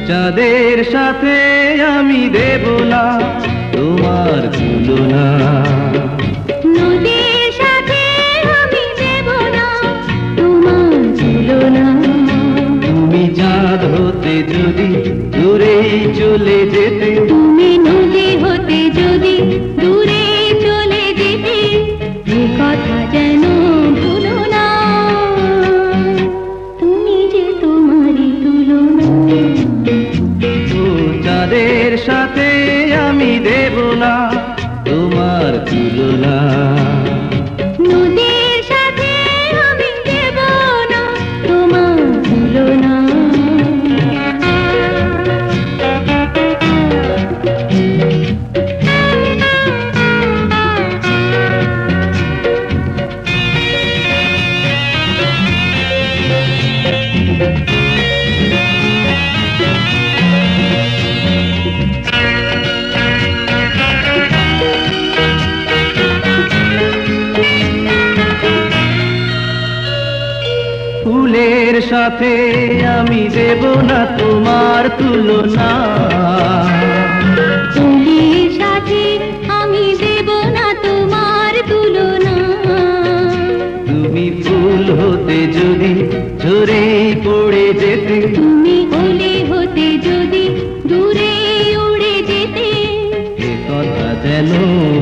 চাঁদের সাথে আমি দেব না তোমার তুলনা, নদীর সাথে আমি দেব না তোমার তুলনা। তুমি চাঁদ হতে যদি দূরেই চলে যেতে, তুমি নদী হতে যদি দূরে চলে যেতে, এ কথা যেন ভুলো না, তুমি যে তোমারই তুলনা। চাঁদের সাথে আমি দেব না তোমার তুলনা, নদীর সাথে আমি দেব না তোমার তুলনা। ফুলের সাথে আমি দেব না তোমার তুলনা, ফুলের সাথে আমি দেব না তোমার তুলনা। তুমি ফুল হতে যদি ঝরে পড়ে যেতে, তুমি ওলে হতে যদি দূরে উড়ে যেতে, এ কথা যেন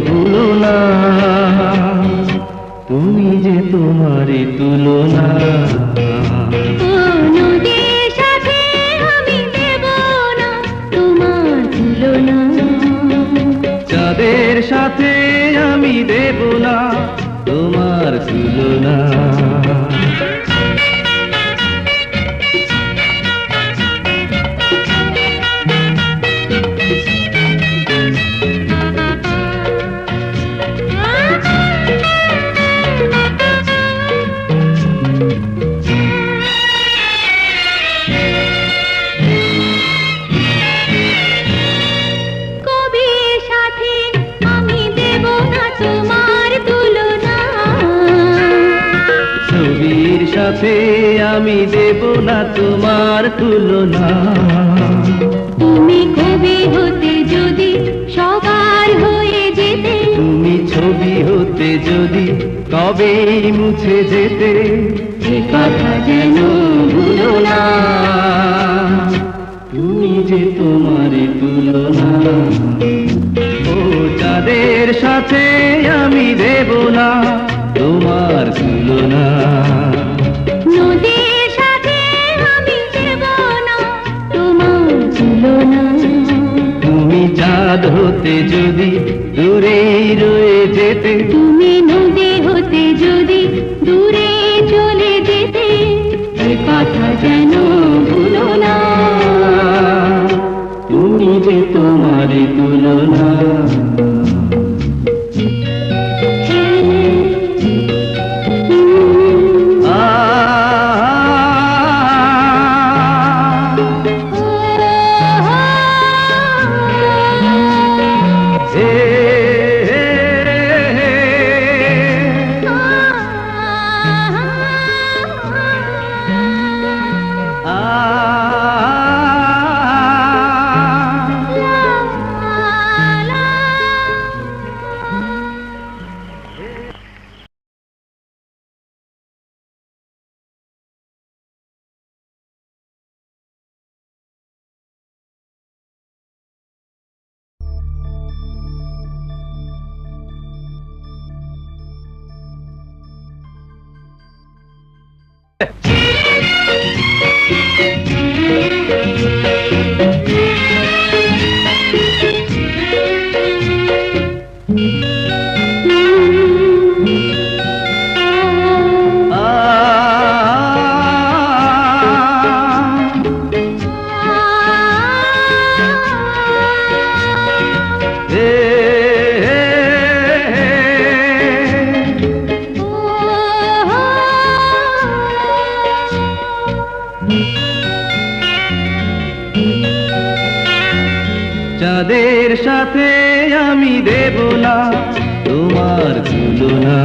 ভুলো না, তুমি যে তোমারই তুলনা। ও নদীর সাথে আমি দেব না তোমার তুলনা, চাঁদের সাথে আমি দেব না তোমার তুলনা। কবির সাথে আমি দেব না তোমার তুলনা, ছবির সাথে আমি দেব না তোমার তুলনা। তুমি কবি হতে যদি সবার হয়ে যেতে, তুমি ছবি হতে যদি কবেই মুছে যেতে, এ কথা যেন ভুলো না, তুমি যে তোমারই তুলনা। ও চাঁদের সাথে আমি দেব না তোমার তুলনা, নদীর সাথে আমি দেব না তোমার তুলনা। তুমি চাঁদ হতে যদি দূরেই রয়ে যেতে, তুমি নদী হতে যদি দূরে চলে যেতে, এ কথা যেন ভুলো না, তুমি যে তোমারই তুলনা। চাঁদের সাথে আমি দেব না তোমার তুলনা।